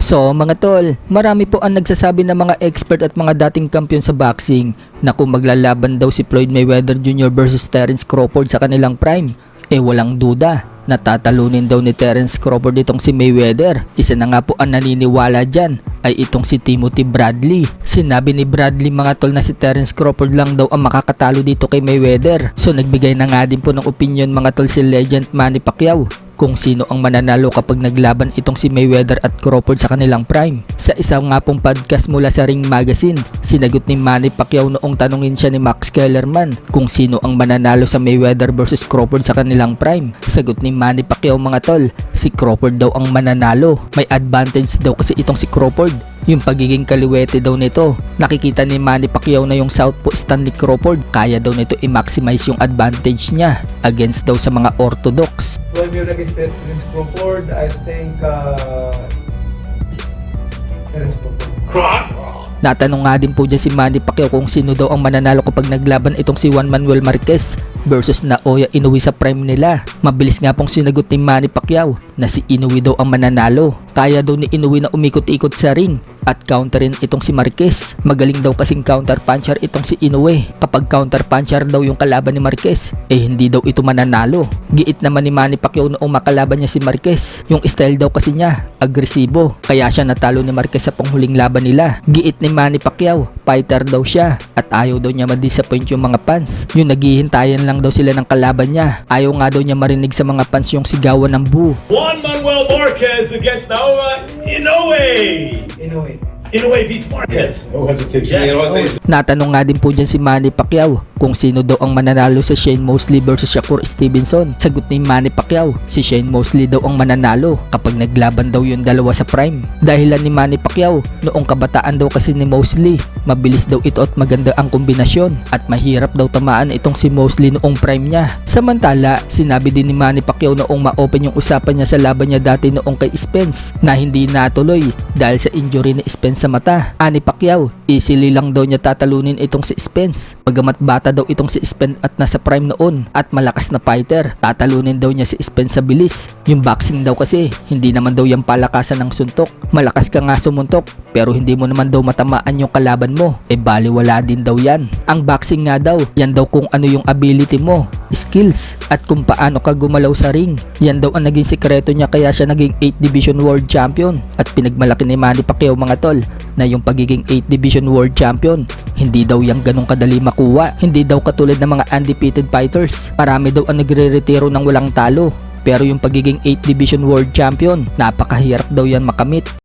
So mga tol, marami po ang nagsasabi ng mga expert at mga dating kampiyon sa boxing na kung maglalaban daw si Floyd Mayweather Jr. versus Terence Crawford sa kanilang prime, walang duda, natatalunin daw ni Terence Crawford itong si Mayweather. Isa na nga po ang naniniwala dyan ay itong si Timothy Bradley. Sinabi ni Bradley mga tol na si Terence Crawford lang daw ang makakatalo dito kay Mayweather. So nagbigay na nga din po ng opinion mga tol si legend Manny Pacquiao kung sino ang mananalo kapag naglaban itong si Mayweather at Crawford sa kanilang prime. Sa isang nga pong podcast mula sa Ring Magazine, sinagot ni Manny Pacquiao noong tanungin siya ni Max Kellerman kung sino ang mananalo sa Mayweather versus Crawford sa kanilang prime. Sagot ni Manny Pacquiao mga tol, si Crawford daw ang mananalo. May advantage daw kasi itong si Crawford, yung pagiging kaliwete daw nito. Nakikita ni Manny Pacquiao na yung southpaw stand ni Crawford, kaya daw nito i-maximize yung advantage niya against daw sa mga orthodox. Well, you're against Terence Crawford, I think Terence Crawford. Natanong nga din po dyan si Manny Pacquiao kung sino daw ang mananalo kapag naglaban itong si Juan Manuel Marquez versus Naoya Inoue sa prime nila. Mabilis nga pong sinagot ni Manny Pacquiao na si Inoue daw ang mananalo. Kaya daw ni Inoue na umikot-ikot sa ring at counterin itong si Marquez. Magaling daw kasing counter puncher itong si Inoue. Kapag counter puncher daw yung kalaban ni Marquez, hindi daw ito mananalo. Giit naman ni Manny Pacquiao noong makalaban niya si Marquez. Yung style daw kasi niya, agresibo. Kaya siya natalo ni Marquez sa panghuling laban nila. Giit ni Manny Pacquiao, fighter daw siya at ayaw daw niya ma-disappoint yung mga fans. Yung naghihintayan lang daw sila ng kalaban niya. Ayaw nga daw niya marinig sa mga fans yung sigawan ng boo. Juan Manuel Marquez against Naoya Inoue. Inoue beats Marquez. No hesitation. Yes. Natanong nga din po dyan si Manny Pacquiao kung sino daw ang mananalo sa Shane Mosley versus Shakur Stevenson. Sagot ni Manny Pacquiao, si Shane Mosley daw ang mananalo kapag naglaban daw yung dalawa sa prime. Dahilan ni Manny Pacquiao, noong kabataan daw kasi ni Mosley, mabilis daw ito at maganda ang kombinasyon at mahirap daw tamaan itong si Mosley noong prime niya. Samantala, sinabi din ni Manny Pacquiao noong ma-open yung usapan niya sa laban niya dati noong kay Spence na hindi natuloy dahil sa injury ni Spence sa mata. Ani Pacquiao, easily lang daw niya tatalunin itong si Spence. Bagamat bata daw itong si Spence at nasa prime noon at malakas na fighter, tatalunin daw niya si Spence sa bilis. Yung boxing daw kasi, hindi naman daw yung palakasan ng suntok. Malakas ka nga sumuntok, pero hindi mo naman daw matamaan yung kalaban mo. Baliwala din daw yan. Ang boxing nga daw, yan daw kung ano yung ability mo, skills, at kung paano ka gumalaw sa ring. Yan daw ang naging sekreto niya kaya siya naging 8 Division World Champion. At pinagmalaki ni Manny Pacquiao mga tol na yung pagiging 8 Division World Champion, hindi daw yung ganong kadali makuha. Hindi daw katulad ng mga undefeated fighters. Marami daw ang nagre-retiro ng walang talo. Pero yung pagiging 8 Division World Champion, napakahirap daw yan makamit.